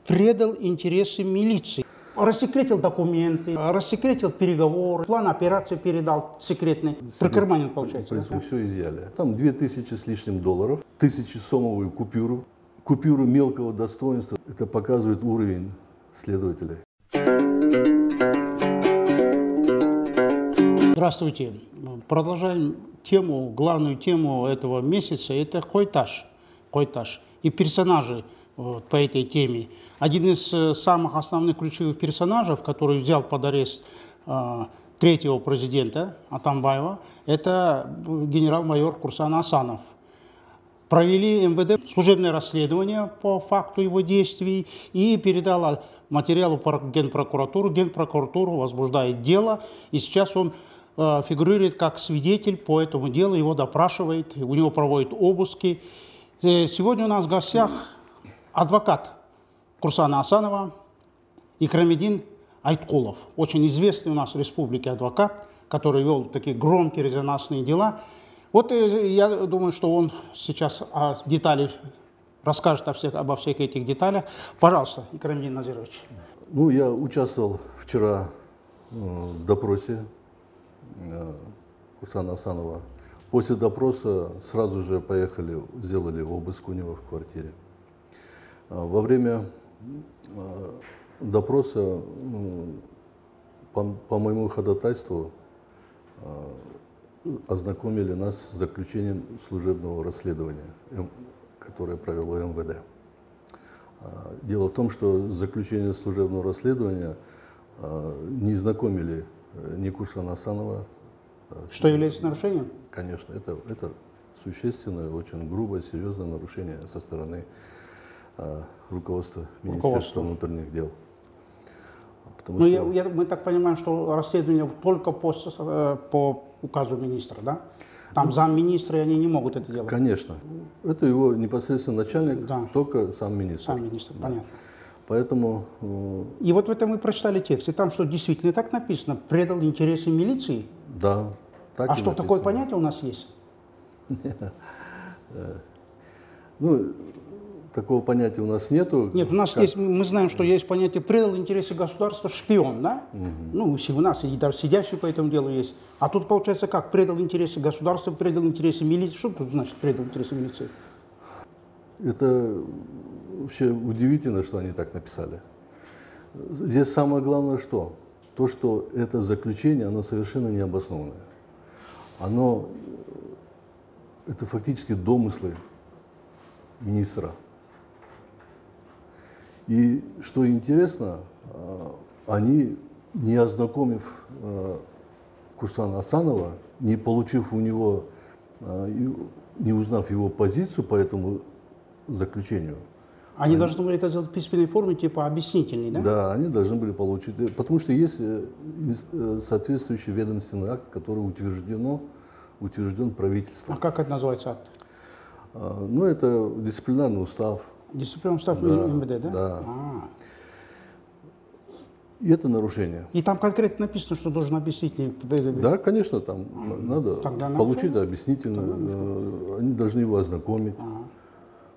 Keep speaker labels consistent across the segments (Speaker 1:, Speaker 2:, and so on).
Speaker 1: предал интересы милиции. Рассекретил документы, рассекретил переговоры, план операции передал секретный. Прикарманин, получается.
Speaker 2: Да? Все изъяли. Там 2000 с лишним долларов, 1000-сомовую купюру, купюру мелкого достоинства. Это показывает уровень следователей.
Speaker 1: Здравствуйте. Продолжаем тему, главную тему этого месяца. Это Койташ. И персонажи по этой теме. Один из самых основных ключевых персонажей, который взял под арест третьего президента Атамбаева, это генерал-майор Курсан Асанов. Провели МВД служебное расследование по факту его действий и передала материалы в Генпрокуратуру. Генпрокуратура возбуждает дело, и сейчас он фигурирует как свидетель по этому делу, его допрашивает, у него проводят обыски. Сегодня у нас в гостях адвокат Курсана Асанова Икрамидин Айткулов, очень известный у нас в республике адвокат, который вел такие громкие резонансные дела. Вот я думаю, что он сейчас расскажет обо всех этих деталях. Пожалуйста, Икрамидин Назирович.
Speaker 2: Ну, я участвовал вчера в допросе Курсана Асанова. После допроса сразу же поехали, сделали обыск у него в квартире. Во время допроса по моему ходатайству ознакомили нас с заключением служебного расследования, которое провело МВД. Дело в том, что заключение служебного расследования не знакомили ни Курсана Асанова.
Speaker 1: Что является нарушением?
Speaker 2: Конечно, это существенное, очень грубое, серьезное нарушение со стороны руководства Министерства внутренних дел.
Speaker 1: Мы так понимаем, что расследование только по указу министра, да? Там замминистра, и они не могут это делать.
Speaker 2: Конечно. Это его непосредственно начальник, да. Только сам министр.
Speaker 1: Сам министр, да. Понятно.
Speaker 2: Поэтому...
Speaker 1: И вот в этом мы прочитали текст, и там что, действительно так написано? Предал интересы милиции?
Speaker 2: Да. Так
Speaker 1: а что, написано. Такое понятие у нас есть?
Speaker 2: Ну, такого понятия у нас нету.
Speaker 1: Нет, у нас есть, мы знаем, что есть понятие предал интересы государства шпион, да? Ну, у нас и даже сидящий по этому делу есть. А тут получается как? Предал интересы государства, предал интересы милиции. Что тут значит предал интересы милиции?
Speaker 2: Это вообще удивительно, что они так написали. Здесь самое главное что? То, что это заключение, оно совершенно необоснованное. Это фактически домыслы министра. И что интересно, они, не ознакомив Курсана Асанова, не получив у него, не узнав его позицию по этому заключению.
Speaker 1: Они должны были это сделать в письменной форме, типа объяснительной, да?
Speaker 2: Да, они должны были получить, потому что есть соответствующий ведомственный акт, который утвержден правительством.
Speaker 1: А как это называется акт?
Speaker 2: Ну, это дисциплинарный устав.
Speaker 1: Дисциплинарный устав МВД, да?
Speaker 2: Да. И это нарушение.
Speaker 1: И там конкретно написано, что должен объяснительный.
Speaker 2: Да, конечно, там надо получить объяснительный, они должны его ознакомить.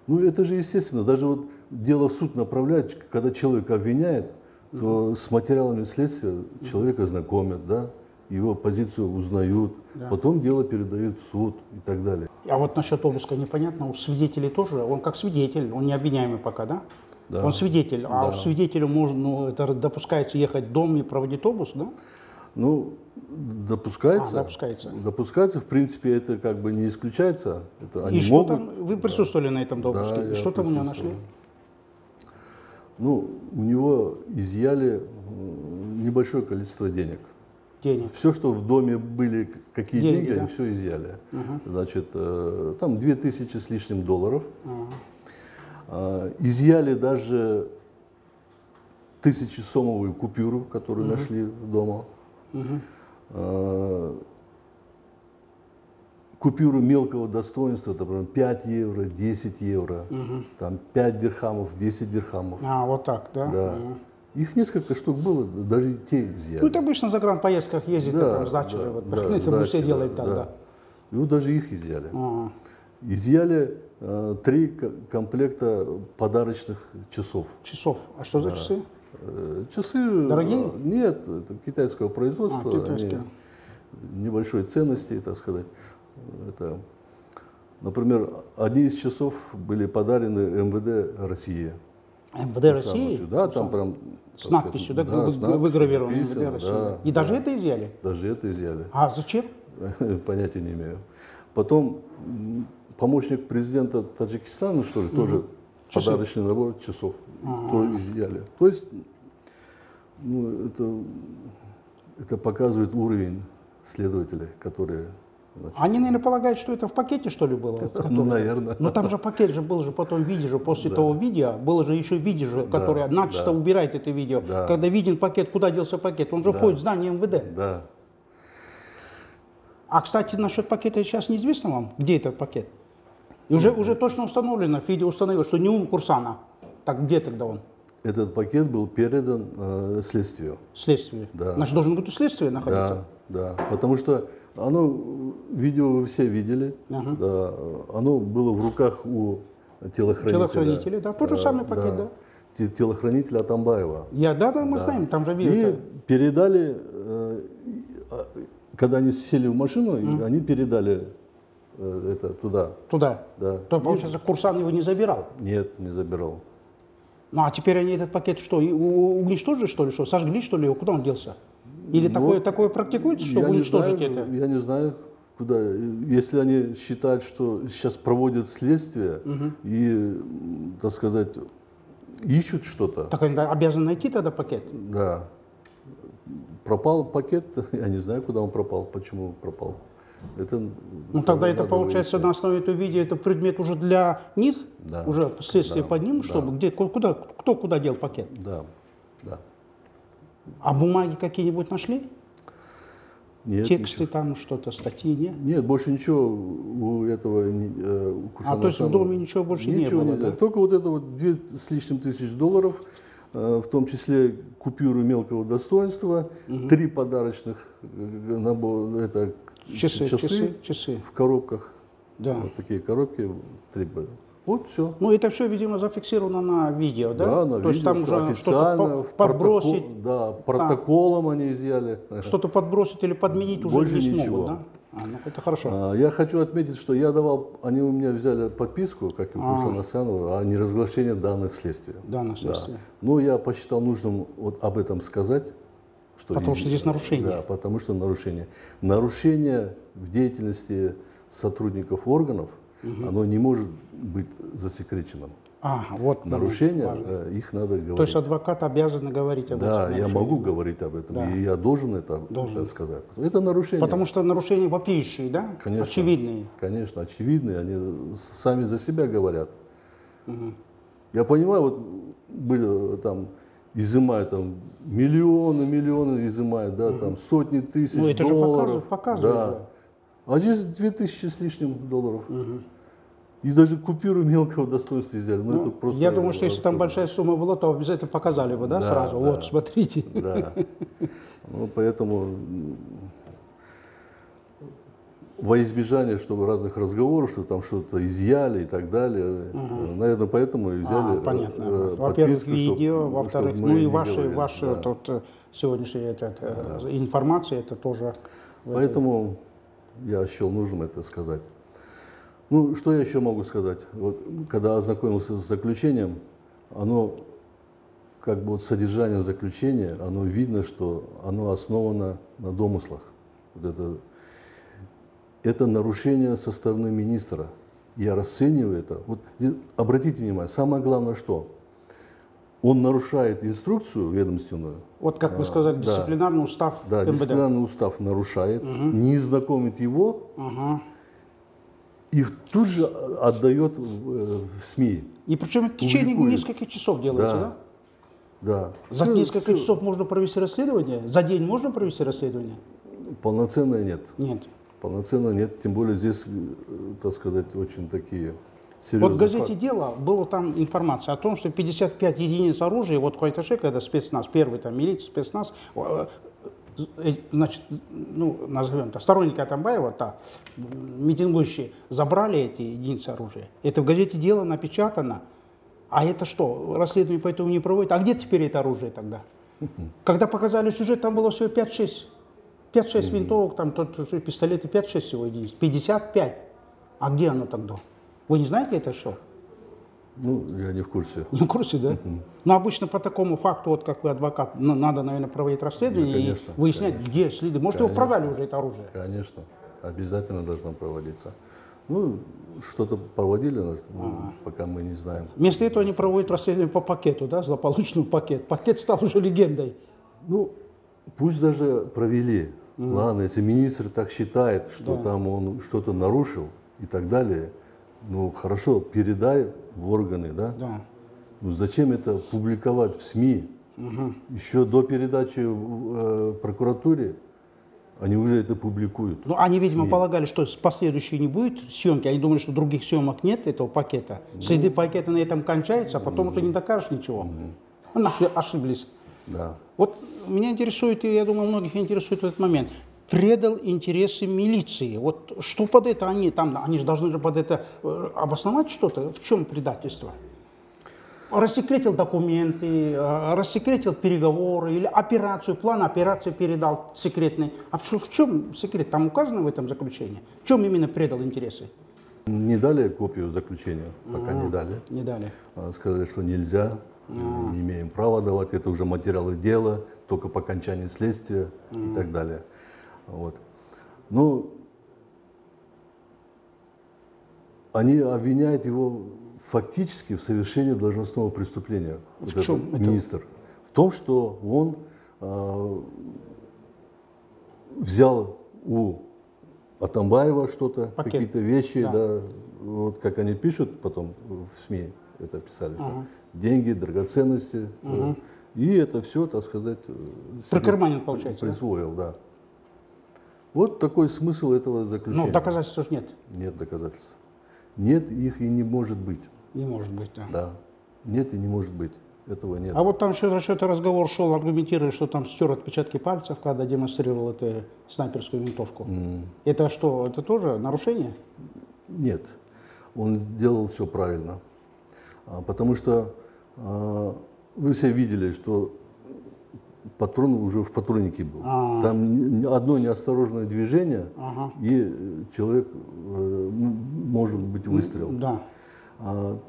Speaker 2: Ну, это же естественно. Даже вот дело в суд направляют, когда человека обвиняет, то с материалами следствия человека знакомят, да, его позицию узнают, потом дело передают в суд и так далее.
Speaker 1: А вот насчет обыска непонятно, у свидетелей тоже, он как свидетель, он не обвиняемый пока, да? Да. Он свидетель, а свидетелю можно, это допускается ехать в дом и проводить обыск, да?
Speaker 2: Ну, допускается. Допускается, в принципе, это как бы не исключается. Это
Speaker 1: и что там, вы присутствовали на этом допуске?
Speaker 2: Да,
Speaker 1: и что там у него нашли?
Speaker 2: Ну, у него изъяли небольшое количество денег. Все, что в доме были, какие деньги, они все изъяли. Значит, там 2000 с лишним долларов. Изъяли даже 1000-сомовую купюру, которую нашли дома. Купюру мелкого достоинства, например, 5 евро, 10 евро, там 5 дирхамов, 10 дирхамов.
Speaker 1: Вот так, да?
Speaker 2: Да. Их несколько штук было, даже те изъяли.
Speaker 1: Ну, это обычно за загранпоездках ездит, там сдачи, это мы все делаем так, да.
Speaker 2: И вот даже их изъяли. Изъяли 3 комплекта подарочных часов.
Speaker 1: Часов. А что за часы?
Speaker 2: Часы...
Speaker 1: Дорогие?
Speaker 2: Нет, это китайского производства.
Speaker 1: Китайские.
Speaker 2: Небольшой ценности, так сказать. Это, например, одни из часов были подарены МВД России.
Speaker 1: МВД России?
Speaker 2: Да, там прям...
Speaker 1: С надписью, да, выгравировано МВД России. Да, и даже это изъяли?
Speaker 2: Даже это изъяли.
Speaker 1: А зачем?
Speaker 2: Понятия не имею. Потом помощник президента Таджикистана, что ли, тоже подарочный набор часов тоже изъяли. То есть, ну, это показывает уровень следователей, которые... Значит,
Speaker 1: они, наверное, полагают, что это в пакете, что ли, было?
Speaker 2: Ну, наверное.
Speaker 1: Но там же пакет же был же потом видео же, после того видео, было же еще видео же, которое начисто убирает это видео. Когда виден пакет, куда делся пакет? Он же входит в здание МВД.
Speaker 2: Да.
Speaker 1: А, кстати, насчет пакета сейчас неизвестно вам, где этот пакет? И уже точно установлено, Фиди установил, что не у Курсана. Так где тогда он?
Speaker 2: Этот пакет был передан следствию.
Speaker 1: Следствию?
Speaker 2: Да.
Speaker 1: Значит, должен быть у следствия находиться?
Speaker 2: Да. Потому что видео вы все видели, да, оно было в руках у телохранителя.
Speaker 1: Телохранителей, да, тот же самый пакет, да.
Speaker 2: Телохранителя Атамбаева.
Speaker 1: Да, мы знаем, там же видео.
Speaker 2: И передали, когда они сели в машину, они передали это туда.
Speaker 1: Туда?
Speaker 2: Да.
Speaker 1: То, получается, Курсан его не забирал?
Speaker 2: Нет, не забирал.
Speaker 1: Ну, а теперь они этот пакет что, уничтожили, что ли, что, сожгли, что ли, его? Куда он делся? Или такое практикуется, чтобы уничтожить это?
Speaker 2: Я не знаю, куда. Если они считают, что сейчас проводят следствие и, так сказать, ищут что-то.
Speaker 1: Так они обязаны найти тогда пакет?
Speaker 2: Да. Пропал пакет, я не знаю, куда он пропал, почему пропал.
Speaker 1: Ну тогда это получается на основе этого видео, это предмет уже для них, уже следствие под ним, чтобы кто куда дел пакет?
Speaker 2: Да.
Speaker 1: А бумаги какие-нибудь нашли?
Speaker 2: Нет.
Speaker 1: Тексты
Speaker 2: ничего.
Speaker 1: Там что-то, статьи, нет?
Speaker 2: Нет, больше ничего у этого у Курсана.
Speaker 1: То есть в доме ничего больше не было?
Speaker 2: Ничего. Только вот это вот 2 с лишним тысяч долларов, в том числе купюры мелкого достоинства, 3 подарочных набора, это часы в коробках.
Speaker 1: Да.
Speaker 2: Вот такие коробки, 3. Вот все.
Speaker 1: Ну это все, видимо, зафиксировано на видео, да?
Speaker 2: Да, на видео.
Speaker 1: То есть там уже что-то подбросить.
Speaker 2: Да, протоколом они изъяли.
Speaker 1: Что-то подбросить или подменить уже
Speaker 2: больше
Speaker 1: не
Speaker 2: ничего.
Speaker 1: смогут, да? Ну это хорошо.
Speaker 2: Я хочу отметить, что я давал, они у меня взяли подписку, как и у Курсана Асянова, о неразглашении данных следствия.
Speaker 1: Данных следствия.
Speaker 2: Но я посчитал нужным вот об этом сказать.
Speaker 1: Потому что здесь нарушение.
Speaker 2: Да, потому что нарушение. Нарушение в деятельности сотрудников органов, оно не может быть засекреченным.
Speaker 1: Вот
Speaker 2: нарушения, их надо говорить.
Speaker 1: То есть адвокат обязан говорить об этом?
Speaker 2: Да, я могу говорить об этом, и я должен это сказать. Это нарушение.
Speaker 1: Потому что нарушения вопиющие, да?
Speaker 2: Конечно,
Speaker 1: очевидные.
Speaker 2: Конечно, очевидные, они сами за себя говорят. Я понимаю, вот были там, изымают там миллионы изымают, да, там сотни тысяч долларов.
Speaker 1: Это же показывает.
Speaker 2: Да. А здесь 2000 с лишним долларов. И даже купюры мелкого достоинства взяли. Это просто
Speaker 1: я думаю, что если там большая сумма была, то обязательно показали бы, да, сразу. Вот, смотрите.
Speaker 2: Да. Ну, поэтому во избежание, чтобы разных разговоров, что там что-то изъяли и так далее, наверное, поэтому и взяли
Speaker 1: понятно. Во-первых, видео, во-вторых, ну и ваша тут сегодняшняя информация, это тоже...
Speaker 2: Поэтому я счел нужным это сказать. Ну, что я еще могу сказать? Вот, когда ознакомился с заключением, оно, как бы вот содержание заключения, оно видно, что оно основано на домыслах. Вот это нарушение со стороны министра. Я расцениваю это. Вот здесь, обратите внимание, самое главное, что он нарушает инструкцию ведомственную.
Speaker 1: Вот как вы сказали, дисциплинарный устав МВД.
Speaker 2: Да, дисциплинарный устав нарушает, не знакомит его. И тут же отдает в СМИ.
Speaker 1: И причем в течение нескольких часов делается,
Speaker 2: да?
Speaker 1: Да. За несколько часов можно провести расследование? За день можно провести расследование?
Speaker 2: Полноценное нет.
Speaker 1: Нет.
Speaker 2: Полноценно нет, тем более здесь, так сказать, очень такие серьезные.
Speaker 1: Вот в газете «Дело» была там информация о том, что 55 единиц оружия, вот Куайташе, когда спецназ, первый там милиция, спецназ, значит, ну, назовем это, сторонники Атамбаева, митингующие, забрали эти единицы оружия. Это в газете «Дело» напечатано. А это что, расследование поэтому не проводит? А где теперь это оружие тогда? Когда показали сюжет, там было всего 5-6 винтовок, там пистолеты 5-6 всего единиц, 55. А где оно тогда? Вы не знаете это что?
Speaker 2: Ну, я не в курсе.
Speaker 1: Не в курсе, да? Но обычно по такому факту, вот как вы адвокат, надо, наверное, проводить расследование, ну, конечно, и выяснять, конечно, где следы. Может, конечно, его продали уже это оружие?
Speaker 2: Конечно, обязательно должно проводиться. Ну, что-то проводили, пока мы не знаем.
Speaker 1: Вместо этого они проводят расследование по пакету, да, злополучный пакет. Пакет стал уже легендой.
Speaker 2: Ну, пусть даже провели. Ладно, если министр так считает, что там он что-то нарушил и так далее, ну, хорошо, передай в органы, да? Ну, зачем это публиковать в СМИ? Еще до передачи в прокуратуре они уже это публикуют.
Speaker 1: Ну, они, видимо, полагали, что последующей не будет съемки. Они думали, что других съемок нет этого пакета. Следы пакета на этом кончаются, а потом уже не докажешь ничего. Ошиблись.
Speaker 2: Да.
Speaker 1: Вот меня интересует, и я думаю, многих интересует этот момент. Предал интересы милиции. Вот что под это они там, они же должны под это обосновать что-то. В чем предательство? Рассекретил документы, рассекретил переговоры или операцию, план операции передал секретный. А в чем секрет? Там указано в этом заключении? В чем именно предал интересы?
Speaker 2: Не дали копию заключения, пока не дали.
Speaker 1: Не дали.
Speaker 2: Сказали, что нельзя, не имеем права давать, это уже материалы дела, только по окончании следствия и так далее. Вот. Но они обвиняют его фактически в совершении должностного преступления.
Speaker 1: В чем это?
Speaker 2: Министр. В том, что он взял у Атамбаева что-то, какие-то вещи, да, вот как они пишут потом в СМИ, это писали, что деньги, драгоценности, и это все, так сказать,
Speaker 1: прикарманил, получается,
Speaker 2: присвоил, да. Вот такой смысл этого заключения.
Speaker 1: Но доказательств тоже нет.
Speaker 2: Нет доказательств. Нет, их и не может быть.
Speaker 1: Не может быть, да.
Speaker 2: Да. Нет и не может быть. Этого нет.
Speaker 1: А вот там что-то разговор шел, аргументируя, что там стер отпечатки пальцев, когда демонстрировал эту снайперскую винтовку. Это что, это тоже нарушение?
Speaker 2: Нет. Он сделал все правильно. Потому что вы все видели, что патрон уже в патроннике был. Там одно неосторожное движение, и человек может быть выстрел.
Speaker 1: Да.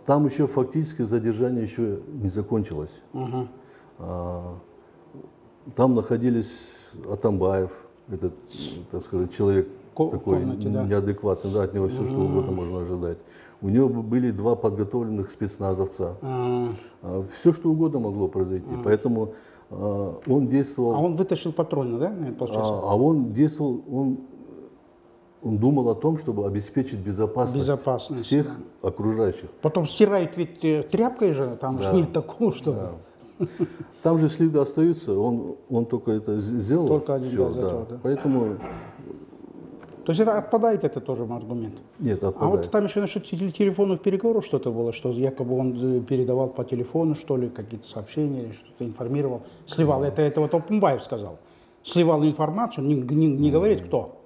Speaker 2: Там еще фактически задержание еще не закончилось. Там находились Атамбаев, этот, так сказать, человек такой неадекватный, да, от него все что угодно можно ожидать. У него были два подготовленных спецназовца. Все что угодно могло произойти. Поэтому он действовал...
Speaker 1: А он вытащил патроны, да?
Speaker 2: Он действовал, он думал о том, чтобы обеспечить безопасность всех окружающих.
Speaker 1: Потом стирают ведь тряпкой же, там же нет такого, что...
Speaker 2: Там же следы остаются, он только это сделал.
Speaker 1: Только один,
Speaker 2: все,
Speaker 1: да.
Speaker 2: Поэтому...
Speaker 1: То есть это отпадает, это тоже аргумент?
Speaker 2: Нет, отпадает.
Speaker 1: А вот там еще насчет телефонных переговоров что-то было, что якобы он передавал по телефону, что ли, какие-то сообщения, или что-то информировал, сливал. Это вот Атамбаев сказал. Сливал информацию, не говорит кто.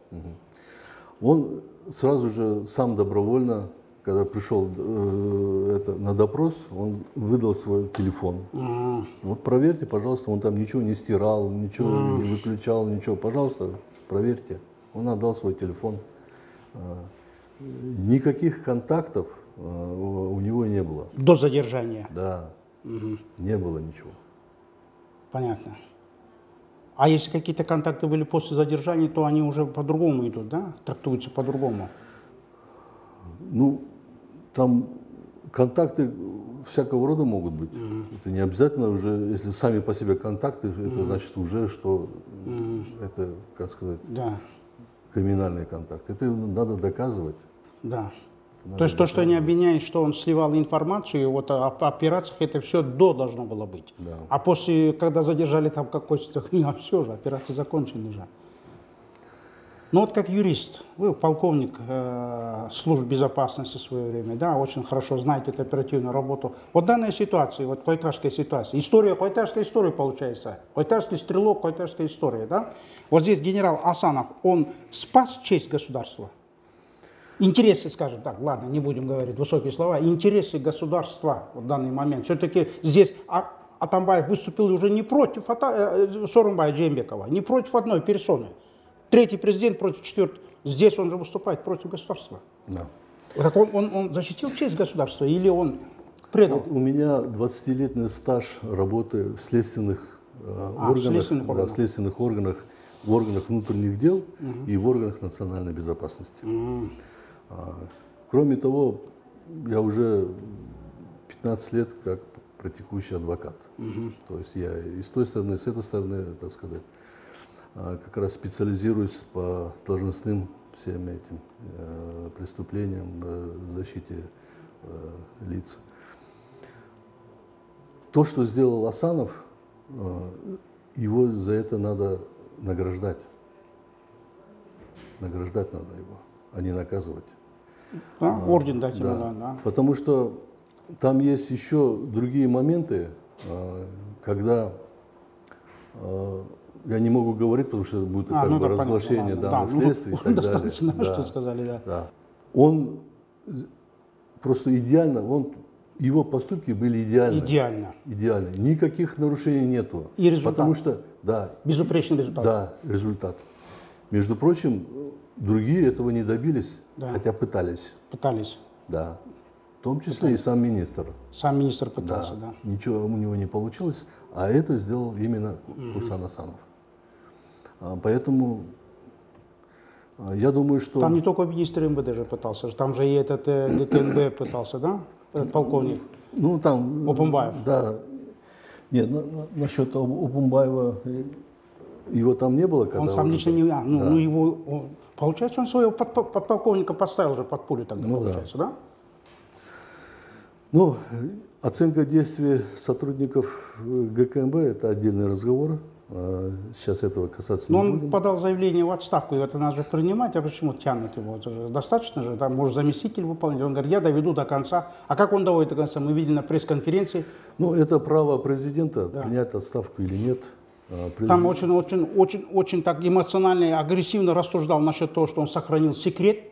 Speaker 2: Он сразу же сам добровольно, когда пришел на допрос, он выдал свой телефон. Вот проверьте, пожалуйста, он там ничего не стирал, ничего не выключал, ничего. Пожалуйста, проверьте. Он отдал свой телефон. Никаких контактов у него не было.
Speaker 1: До задержания?
Speaker 2: Да, не было ничего.
Speaker 1: Понятно. А если какие-то контакты были после задержания, то они уже по-другому идут, да? Трактуются по-другому?
Speaker 2: Ну, там контакты всякого рода могут быть. Это не обязательно уже, если сами по себе контакты, это значит уже, что это, как сказать, криминальный контакт. Это надо доказывать.
Speaker 1: Да. То есть то, что они обвиняют, что он сливал информацию, вот о операциях, это все до должно было быть.
Speaker 2: Да.
Speaker 1: А после, когда задержали там какой-то, все же, операции закончены же. Ну вот как юрист, вы полковник служб безопасности в свое время, да, очень хорошо знаете эту оперативную работу. Вот данная ситуация, вот Койташская ситуация, история, Койташская история получается, Койташский стрелок, Койташская история, да. Вот здесь генерал Асанов, он спас честь государства. Интересы, скажем так, ладно, не будем говорить высокие слова, интересы государства в данный момент. Все-таки здесь Атамбаев выступил уже не против Сооронбая Джеймбекова, не против одной персоны. Третий президент против четвертого. Здесь он же выступает против государства. Да. Так он защитил честь государства или он предал?
Speaker 2: Вот у меня 20-летний стаж работы в следственных органах, в следственных органах, в органах внутренних дел и в органах национальной безопасности. Кроме того, я уже 15 лет как практикующий адвокат. То есть я и с той стороны, и с этой стороны, так сказать, как раз специализируюсь по должностным всем этим преступлениям, защите лиц. То, что сделал Асанов, его за это надо награждать. Награждать надо его, а не наказывать.
Speaker 1: Да, орден дать ему,
Speaker 2: да. Потому что там есть еще другие моменты, когда я не могу говорить, потому что будет как бы разглашение данных следствий и так далее.
Speaker 1: Достаточно, что сказали,
Speaker 2: да. Он просто идеально, его поступки были идеальны. Идеально. Никаких нарушений нету.
Speaker 1: И результат.
Speaker 2: Потому что, да.
Speaker 1: Безупречный результат.
Speaker 2: Да, результат. Между прочим, другие этого не добились, хотя пытались.
Speaker 1: Пытались.
Speaker 2: Да. В том числе и сам министр.
Speaker 1: Сам министр пытался, да.
Speaker 2: Ничего у него не получилось, а это сделал именно Курсан Асанов. Поэтому я думаю, что...
Speaker 1: Там не только министр МВД же пытался, там же и этот ГКНБ пытался, да? Этот полковник.
Speaker 2: Ну, там...
Speaker 1: Опумбаев.
Speaker 2: Да. Нет, насчет Опумбаева, его там не было? Когда
Speaker 1: он сам лично не... Ну, его... Получается, он своего подполковника поставил же под пулю тогда, получается, да?
Speaker 2: Ну, оценка действий сотрудников ГКНБ – это отдельный разговор. Сейчас этого касаться не будем.
Speaker 1: Но он подал заявление в отставку, и это надо же принимать, а почему тянут его? Это же достаточно же, там может заместитель выполнить. Он говорит, я доведу до конца. А как он доводит до конца? Мы видели на пресс-конференции.
Speaker 2: Ну, это право президента, принять отставку или нет.
Speaker 1: Там очень так эмоционально и агрессивно рассуждал насчет того, что он сохранил секрет.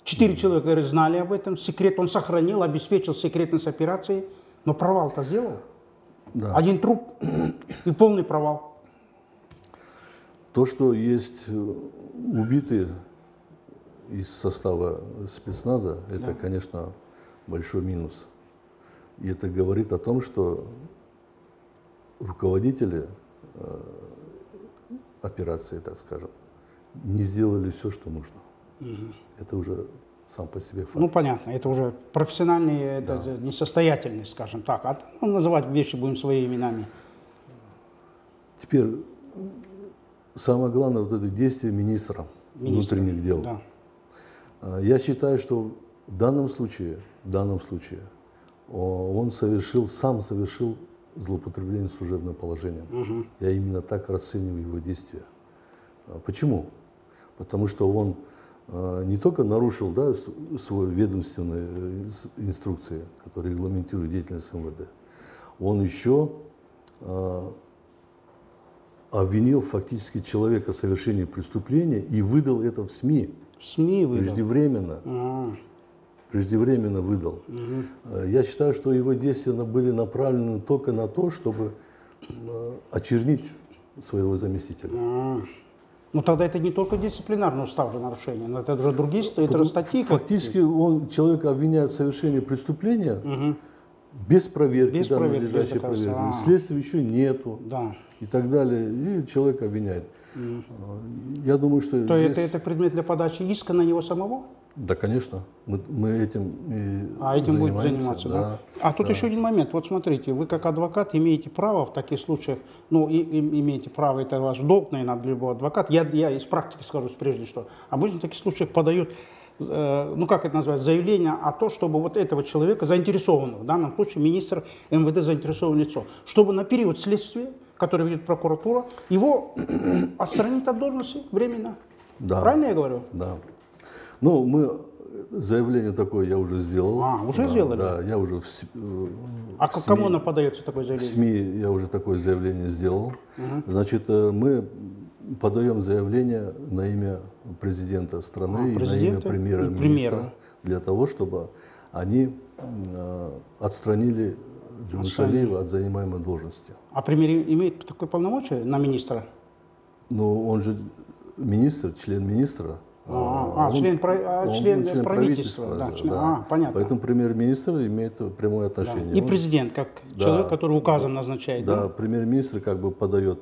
Speaker 1: 4 человека, говорит, знали об этом. Секрет он сохранил, обеспечил секретность операции. Но провал-то сделал. Да. Один труп и полный провал.
Speaker 2: То, что есть убитые из состава спецназа, это, конечно, большой минус. И это говорит о том, что руководители операции, так скажем, не сделали все, что нужно. Это уже сам по себе факт.
Speaker 1: Ну, понятно, это уже профессиональная несостоятельность, скажем так. А называть вещи будем своими именами.
Speaker 2: Теперь, самое главное, вот это действие министра внутренних дел. Да. Я считаю, что в данном случае он сам совершил злоупотребление служебным положением. Я именно так расцениваю его действия. Почему? Потому что он не только нарушил свои ведомственные инструкции, которые регламентируют деятельность МВД, он еще обвинил фактически человека в совершении преступления и выдал это в СМИ.
Speaker 1: В СМИ выдал?
Speaker 2: Преждевременно. Преждевременно выдал. Я считаю, что его действия были направлены только на то, чтобы очернить своего заместителя.
Speaker 1: Ну тогда это не только дисциплинарный устав же нарушение, но это уже другие статьи.
Speaker 2: Фактически человека обвиняет в совершении преступления без проверки, надлежащей проверки. Следствия еще нету и так далее. И человек обвиняет. Я думаю, что
Speaker 1: здесь... это предмет для подачи иска на него самого?
Speaker 2: Да, конечно. Мы этим
Speaker 1: этим будем заниматься, да? А тут еще один момент. Вот смотрите, вы как адвокат имеете право в таких случаях, ну, имеете право, это ваш долг, наверное, для любого адвоката. Я из практики скажу прежде, что обычно в таких случаях подают, ну, как это называется, заявление о том, чтобы вот этого человека, заинтересованного, в данном случае министр МВД заинтересованное лицо, чтобы на период следствия, который ведет прокуратура, его отстранить от должности временно.
Speaker 2: Да.
Speaker 1: Правильно я говорю?
Speaker 2: Да. Ну, мы заявление такое я уже сделал.
Speaker 1: Уже сделали?
Speaker 2: Да, я уже
Speaker 1: кому оно подается такое заявление?
Speaker 2: В СМИ я уже такое заявление сделал. Значит, мы подаем заявление на имя президента страны и на имя премьер-министра для того, чтобы они отстранили Джумишалиева от занимаемой должности.
Speaker 1: А премьер имеет такое полномочие на министра?
Speaker 2: Ну, он же министр, член министра.
Speaker 1: Член правительства. Да. Понятно.
Speaker 2: Поэтому премьер-министр имеет прямое отношение.
Speaker 1: Да. И президент, как человек, который указом назначает.
Speaker 2: Да, премьер-министр как бы подает,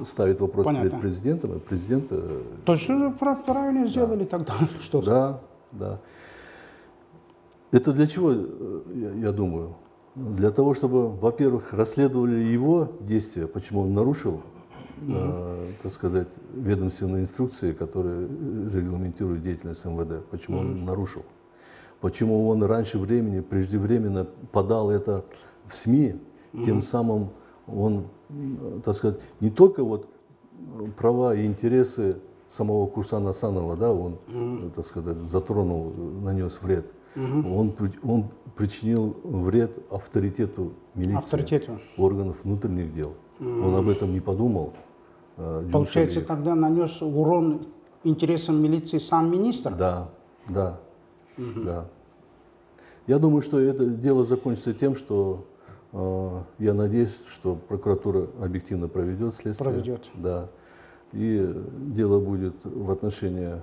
Speaker 2: ставит вопрос перед президентом, и президент...
Speaker 1: То есть правильно сделали тогда? Что?
Speaker 2: Да, да. Это для чего, я думаю? Для того, чтобы, во-первых, расследовали его действия, почему он нарушил, так сказать, ведомственные инструкции, которые регламентируют деятельность МВД, почему он нарушил, почему он раньше времени, преждевременно подал это в СМИ, тем самым он, так сказать, не только вот права и интересы самого Курсана Асанова, да, он, так сказать, затронул, нанес вред, он причинил вред авторитету милиции, органов внутренних дел. Он об этом не подумал.
Speaker 1: Получается, тогда нанес урон интересам милиции сам министр?
Speaker 2: Да, да, да. Я думаю, что это дело закончится тем, что я надеюсь, что прокуратура объективно проведет следствие.
Speaker 1: Проведет.
Speaker 2: Да. И дело будет в отношении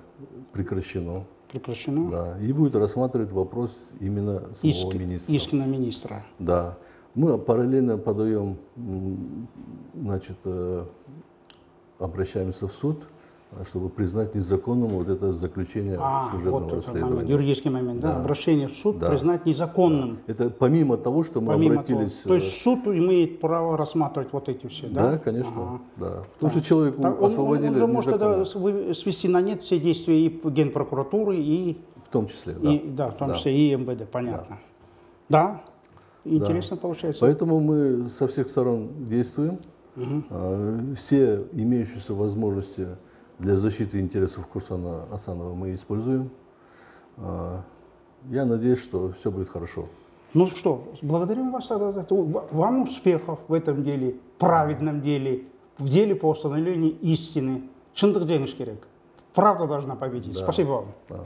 Speaker 2: прекращено.
Speaker 1: Прекращено?
Speaker 2: Да. И будет рассматривать вопрос именно самого министра.
Speaker 1: Иски на министра.
Speaker 2: Да. Мы параллельно подаем, значит, обращаемся в суд, чтобы признать незаконным вот это заключение служебного расследования.
Speaker 1: Юридический момент, да? Обращение в суд признать незаконным.
Speaker 2: Да. Это помимо того, что мы обратились...
Speaker 1: То есть суд имеет право рассматривать вот эти все, да?
Speaker 2: Да, конечно. Да. Потому что человеку освободили
Speaker 1: он же может это свести на нет все действия и Генпрокуратуры, и...
Speaker 2: В том числе, да.
Speaker 1: Да, в том числе и МВД, понятно. Да? Интересно получается.
Speaker 2: Поэтому мы со всех сторон действуем. Все имеющиеся возможности для защиты интересов Курсана Асанова мы используем. Я надеюсь, что все будет хорошо.
Speaker 1: Ну что, благодарим вас. Вам успехов в этом деле, праведном деле, в деле по установлению истины. Чындык жеңиш керек. Правда должна победить.
Speaker 2: Да.
Speaker 1: Спасибо вам.
Speaker 2: Да.